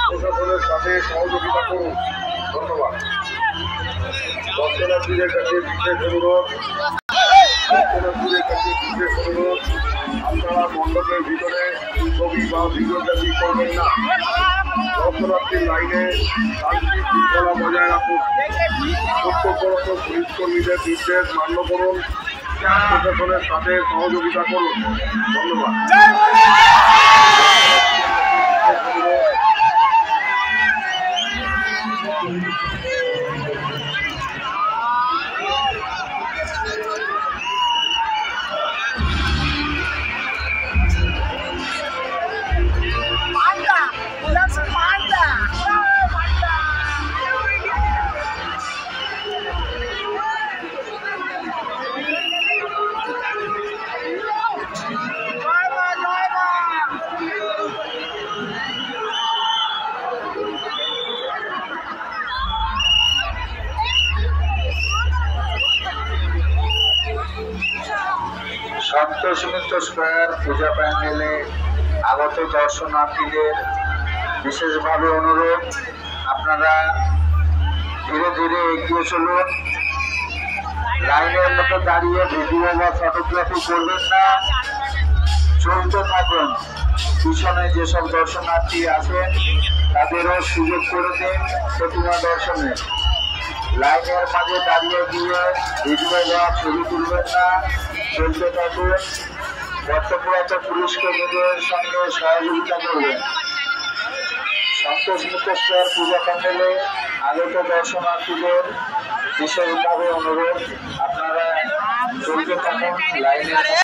প্রশাসনের সাথে সহযোগিতা করুন। ধন্যবাদ। দর্শনার্থীদের কাছে বিশেষ অনুরোধ, আপনারা মণ্ডপের ভিতরে ছবি বা ভিডিওগ্রাফি করবেন না। দর্শনার্থীর লাইনে শান্তি শৃঙ্খলা বজায় রাখুন। কর্তব্যরত পুলিশ কর্মীদের নির্দেশ মান্য করুন। প্রশাসনের সাথে সহযোগিতা করুন। ধন্যবাদ। সন্তোষ মিত্র স্কয়ার পূজা প্যান্ডেলে আগত দর্শনার্থীদের বিশেষভাবে অনুরোধ, আপনারা ধীরে ধীরে এগিয়ে চলুন। লাইনের মতো দাঁড়িয়ে ভিডিও বা ফটোগ্রাফি করবেন না, চলতে থাকুন। পিছনে যেসব দর্শনার্থী আছেন তাদেরও সুযোগ করে দিন প্রতিমা দর্শনে। লাইনের মাঝে দাঁড়িয়ে গিয়ে ভিডিও বা ছবি তুলবেন না, চলতে থাকুন। কর্তব্যরত পুলিশ কর্মীদের সঙ্গে সহযোগিতা করবেন। সন্তোষ মিত্র স্কয়ার পূজা প্যান্ডেলে আগত দর্শনার্থীদের বিশেষভাবে অনুরোধ, আপনারা চলতে থাকুন লাইনের